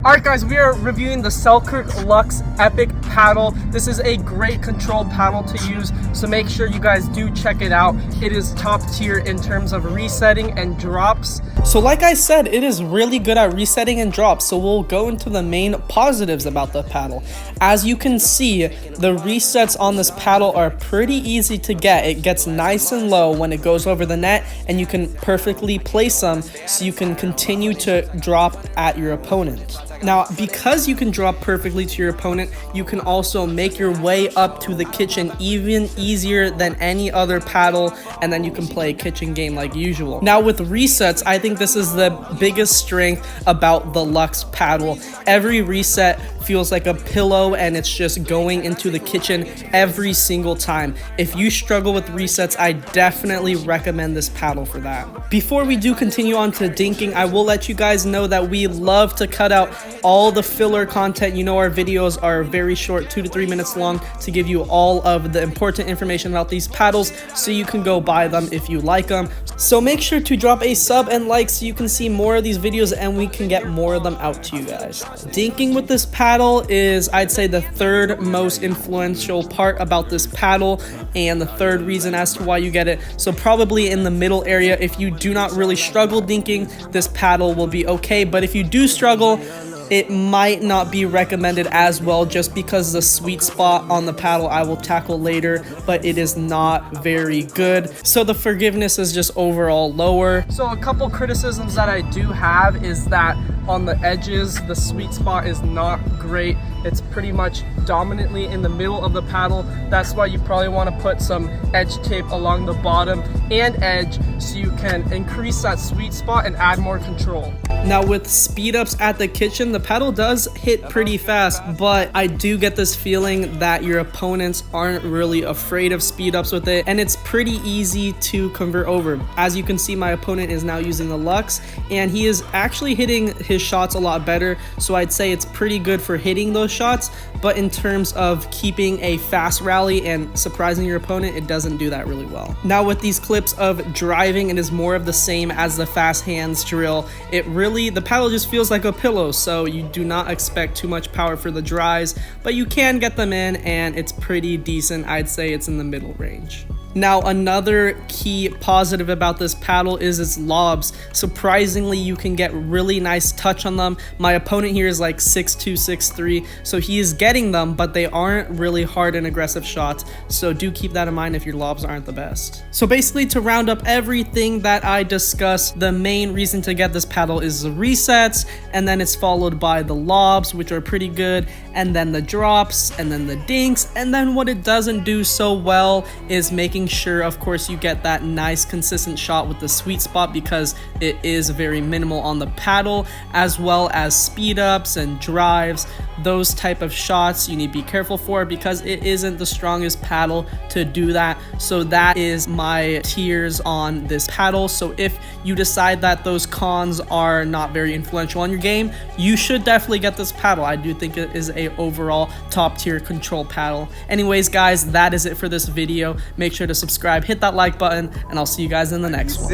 Alright guys, we are reviewing the Selkirk Luxx Epic paddle. This is a great control paddle to use, so make sure you guys do check it out. It is top tier in terms of resetting and drops. So like I said, it is really good at resetting and drops, so we'll go into the main positives about the paddle. As you can see, the resets on this paddle are pretty easy to get. It gets nice and low when it goes over the net, and you can perfectly place them so you can continue to drop at your opponent. Now, because you can drop perfectly to your opponent, you can also make your way up to the kitchen even easier than any other paddle, and then you can play a kitchen game like usual. Now, with resets, I think this is the biggest strength about the Luxx paddle. Every reset feels like a pillow, and it's just going into the kitchen every single time. If you struggle with resets, I definitely recommend this paddle for that. Before we do continue on to dinking, I will let you guys know that we love to cut out all the filler content. You know, our videos are very short, 2 to 3 minutes long, to give you all of the important information about these paddles so you can go buy them if you like them. So make sure to drop a sub and like so you can see more of these videos and we can get more of them out to you guys. Dinking with this paddle is, I'd say, the third most influential part about this paddle and the third reason as to why you get it. So probably in the middle area. If you do not really struggle dinking, this paddle will be okay, but if you do struggle, it might not be recommended as well, just because the sweet spot on the paddle I will tackle later, but it is not very good. So the forgiveness is just overall lower. So a couple criticisms that I do have is that on the edges, the sweet spot is not great. It's pretty much dominantly in the middle of the paddle. That's why you probably want to put some edge tape along the bottom and edge so you can increase that sweet spot and add more control. Now with Speedups at the kitchen, the paddle does hit pretty fast, but I do get this feeling that your opponents aren't really afraid of Speedups with it, and it's pretty easy to convert over. As you can see, my opponent is now using the Luxx, and he is actually hitting his shots a lot better, so I'd say it's pretty good for hitting those shots, but in terms of keeping a fast rally and surprising your opponent, it doesn't do that really well. Now with these clips of driving, it is more of the same as the fast hands drill. The paddle just feels like a pillow, so you do not expect too much power for the drives, but you can get them in, and it's pretty decent. I'd say it's in the middle range. Now, another key positive about this paddle is its lobs. Surprisingly, you can get really nice touch on them. My opponent here is like 6'2", 6'3", so he is getting them, but they aren't really hard and aggressive shots, so do keep that in mind if your lobs aren't the best. So basically, to round up everything that I discussed, the main reason to get this paddle is the resets, and then it's followed by the lobs, which are pretty good, and then the drops, and then the dinks, and then what it doesn't do so well is making sure, of course, you get that nice consistent shot with the sweet spot, because it is very minimal on the paddle, as well as speed ups and drives. Those type of shots you need to be careful for, because it isn't the strongest paddle to do that. So that is my tiers on this paddle. So if you decide that those cons are not very influential on your game, you should definitely get this paddle. I do think it is a overall top tier control paddle. Anyways guys, that is it for this video. Make sure to subscribe, hit that like button, and I'll see you guys in the next one.